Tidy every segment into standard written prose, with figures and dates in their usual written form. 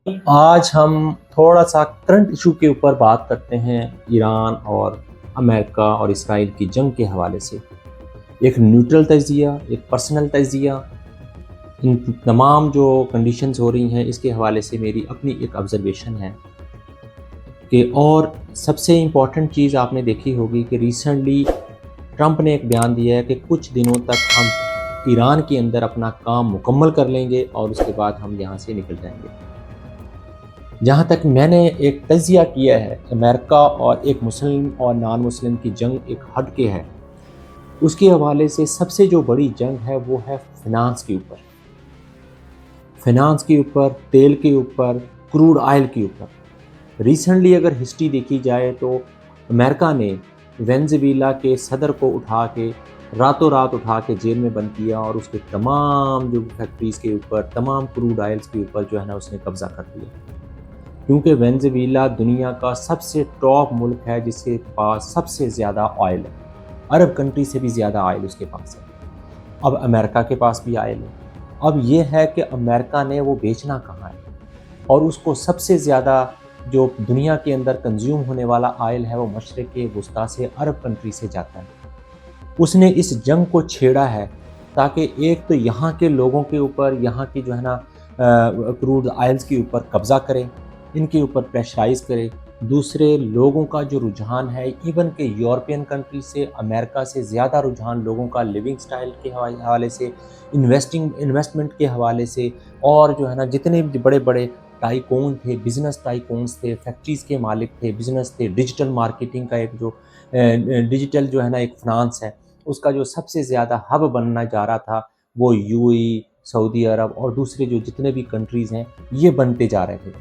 آج ہم تھوڑا سا کرنٹ ایشو کے اوپر بات کرتے ہیں، ایران اور امریکہ اور اسرائیل کی جنگ کے حوالے سے۔ ایک نیوٹرل تجزیہ، ایک پرسنل تجزیہ، ان تمام جو کنڈیشنز ہو رہی ہیں اس کے حوالے سے میری اپنی ایک آبزرویشن ہے کہ، اور سب سے امپورٹنٹ چیز آپ نے دیکھی ہوگی کہ ریسنٹلی ٹرمپ نے ایک بیان دیا ہے کہ کچھ دنوں تک ہم ایران کے اندر اپنا کام مکمل کر لیں گے اور اس کے بعد ہم یہاں سے نکل جائیں گے۔ جہاں تک میں نے ایک تجزیہ کیا ہے، امریکہ اور ایک مسلم اور نان مسلم کی جنگ ایک ہٹ کے ہے، اس کے حوالے سے سب سے جو بڑی جنگ ہے وہ ہے فنانس کے اوپر، فنانس کے اوپر، تیل کے اوپر، کروڈ آئل کے اوپر۔ ریسنٹلی اگر ہسٹری دیکھی جائے تو امریکہ نے وینزویلا کے صدر کو اٹھا کے راتوں رات اٹھا کے جیل میں بند کیا اور اس کے تمام جو فیکٹریز کے اوپر، تمام کروڈ آئلز کے اوپر جو ہے نا اس نے قبضہ کر لیا، کیونکہ وینزویلا دنیا کا سب سے ٹاپ ملک ہے جس کے پاس سب سے زیادہ آئل ہے، عرب کنٹری سے بھی زیادہ آئل اس کے پاس ہے۔ اب امریکہ کے پاس بھی آئل ہے، اب یہ ہے کہ امریکہ نے وہ بیچنا کہاں ہے، اور اس کو سب سے زیادہ جو دنیا کے اندر کنزیوم ہونے والا آئل ہے وہ مشرق وسطیٰ سے، عرب کنٹری سے جاتا ہے۔ اس نے اس جنگ کو چھیڑا ہے تاکہ ایک تو یہاں کے لوگوں کے اوپر، یہاں کی جو ہے نا کروڈ آئلز کے اوپر قبضہ کرے، ان کے اوپر پریشرائز کرے۔ دوسرے لوگوں کا جو رجحان ہے، ایون کہ یورپین کنٹری سے، امریکہ سے زیادہ رجحان لوگوں کا لیونگ سٹائل کے حوالے سے، انویسٹمنٹ کے حوالے سے، اور جو ہے نا جتنے بھی بڑے بڑے ٹائکون تھے، بزنس ٹائکونز تھے، فیکٹریز کے مالک تھے، بزنس تھے، ڈیجیٹل مارکیٹنگ کا ایک جو ڈیجیٹل جو ہے نا ایک فنانس ہے، اس کا جو سب سے زیادہ ہب بننا جا رہا تھا وہ یو اے ای، سعودی عرب اور دوسرے جو جتنے بھی کنٹریز ہیں یہ بنتے جا رہے تھے۔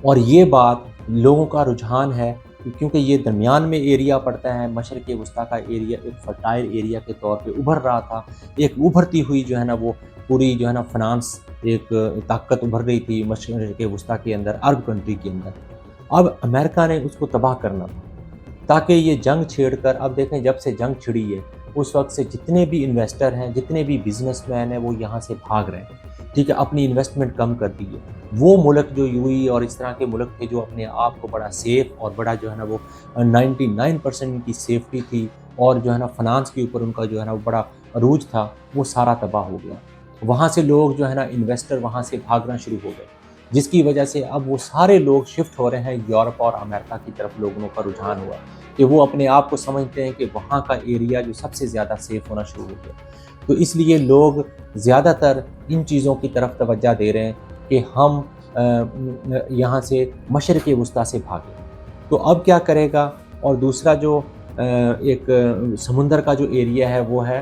اور یہ بات لوگوں کا رجحان ہے کیونکہ یہ درمیان میں ایریا پڑتا ہے، مشرق وسطیٰ کا ایریا ایک فرٹائل ایریا کے طور پہ ابھر رہا تھا، ایک ابھرتی ہوئی جو ہے نا وہ پوری جو ہے نا فنانس ایک طاقت ابھر رہی تھی مشرق وسطیٰ کے اندر، عرب کنٹری کے اندر۔ اب امریکہ نے اس کو تباہ کرنا تھا تاکہ یہ جنگ چھیڑ کر، اب دیکھیں جب سے جنگ چھڑی ہے اس وقت سے جتنے بھی انویسٹر ہیں، جتنے بھی بزنس مین ہیں، وہ یہاں سے بھاگ رہے ہیں، ٹھیک ہے، اپنی انویسٹمنٹ کم کر دی ہے۔ وہ ملک جو یو اے اور اس طرح کے ملک تھے جو اپنے آپ کو بڑا سیف اور بڑا جو ہے نا وہ 99% ان کی سیفٹی تھی، اور جو ہے نا فنانس کے اوپر ان کا جو ہے نا وہ بڑا عروج تھا، وہ سارا تباہ ہو گیا۔ وہاں سے لوگ جو ہے نا انویسٹر وہاں سے بھاگنا شروع ہو گئے، جس کی وجہ سے اب وہ سارے لوگ شفٹ ہو رہے ہیں یورپ اور امریکہ کی طرف، لوگوں کا رجحان ہوا کہ وہ اپنے آپ کو سمجھتے ہیں کہ وہاں کا ایریا جو سب سے زیادہ سیف ہونا شروع ہو گیا۔ تو اس لیے لوگ زیادہ تر ان چیزوں کی طرف توجہ دے رہے ہیں کہ ہم یہاں سے مشرق وسطیٰ سے بھاگیں۔ تو اب کیا کرے گا؟ اور دوسرا جو ایک سمندر کا جو ایریا ہے وہ ہے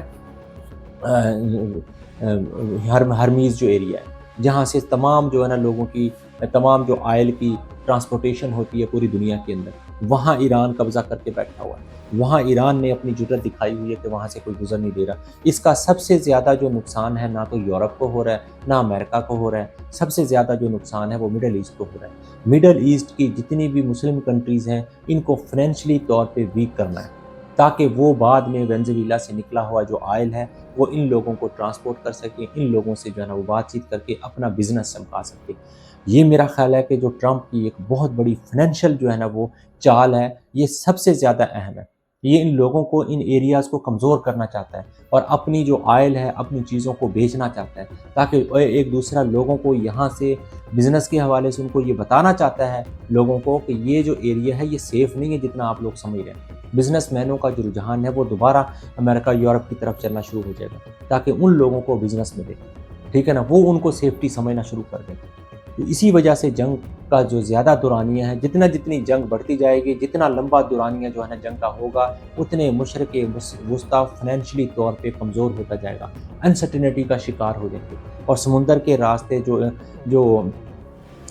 ہرمیز جو ایریا ہے، جہاں سے تمام جو ہے نا لوگوں کی، تمام جو آئل کی ٹرانسپورٹیشن ہوتی ہے پوری دنیا کے اندر، وہاں ایران قبضہ کر کے بیٹھا ہوا ہے۔ وہاں ایران نے اپنی جرأت دکھائی ہوئی ہے کہ وہاں سے کوئی گزر نہیں دے رہا۔ اس کا سب سے زیادہ جو نقصان ہے، نہ تو یورپ کو ہو رہا ہے نہ امریکہ کو ہو رہا ہے، سب سے زیادہ جو نقصان ہے وہ مڈل ایسٹ کو ہو رہا ہے۔ مڈل ایسٹ کی جتنی بھی مسلم کنٹریز ہیں ان کو فائنینشلی طور پہ ویک کرنا ہے تاکہ وہ بعد میں وینزویلا سے نکلا ہوا جو آئل ہے وہ ان لوگوں کو ٹرانسپورٹ کر سکیں، ان لوگوں سے جو ہے نا وہ بات چیت کر کے اپنا بزنس چمکا سکتے۔ یہ میرا خیال ہے کہ جو ٹرمپ کی ایک بہت بڑی فائنینشیل جو ہے نا وہ چال ہے، یہ سب سے زیادہ اہم ہے۔ یہ ان لوگوں کو، ان ایریاز کو کمزور کرنا چاہتا ہے اور اپنی جو آئل ہے، اپنی چیزوں کو بیچنا چاہتا ہے تاکہ ایک دوسرا لوگوں کو یہاں سے بزنس کے حوالے سے ان کو یہ بتانا چاہتا ہے لوگوں کو کہ یہ جو ایریا ہے یہ سیف نہیں ہے جتنا آپ لوگ سمجھ رہے ہیں۔ بزنس مینوں کا جو رجحان ہے وہ دوبارہ امریکہ یورپ کی طرف چلنا شروع ہو جائے گا تاکہ ان لوگوں کو بزنس ملے، ٹھیک ہے نا، وہ ان کو سیفٹی سمجھنا شروع کر دیں۔ تو اسی وجہ سے جنگ کا جو زیادہ دورانیہ ہے، جتنی جنگ بڑھتی جائے گی، جتنا لمبا دورانیہ جو ہے نا جنگ کا ہوگا، اتنے مشرق وسطیٰ فائنینشلی طور پہ کمزور ہوتا جائے گا، انسرٹینٹی کا شکار ہو جائیں گے، اور سمندر کے راستے جو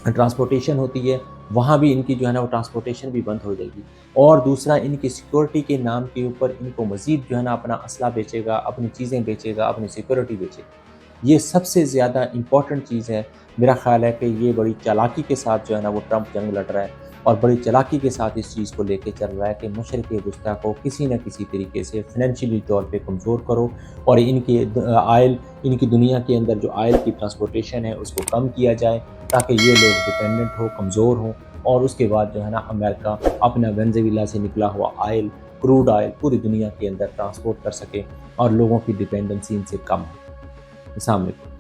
ٹرانسپورٹیشن ہوتی ہے وہاں بھی ان کی جو ہے نا وہ ٹرانسپورٹیشن بھی بند ہو جائے گی۔ اور دوسرا، ان کی سیکورٹی کے نام کے اوپر ان کو مزید جو ہے نا اپنا اسلحہ بیچے گا، اپنی چیزیں بیچے گا، اپنی سیکورٹی بیچے گا۔ یہ سب سے زیادہ امپورٹنٹ چیز ہے۔ میرا خیال ہے کہ یہ بڑی چالاکی کے ساتھ جو ہے نا وہ ٹرمپ جنگ لڑ رہا ہے، اور بڑی چالاکی کے ساتھ اس چیز کو لے کے چل رہا ہے کہ مشرق وسطیٰ کو کسی نہ کسی طریقے سے فائنینشلی طور پہ کمزور کرو، اور ان کی آئل، ان کی دنیا کے اندر جو آئل کی ٹرانسپورٹیشن ہے اس کو کم کیا جائے، تاکہ یہ لوگ ڈپینڈنٹ ہو، کمزور ہوں، اور اس کے بعد جو ہے نا امریکہ اپنا وینزویلا سے نکلا ہوا آئل، کروڈ آئل پوری دنیا کے اندر ٹرانسپورٹ کر سکے اور لوگوں کی ڈپینڈنسی ان سے کم ہو۔ السلام علیکم۔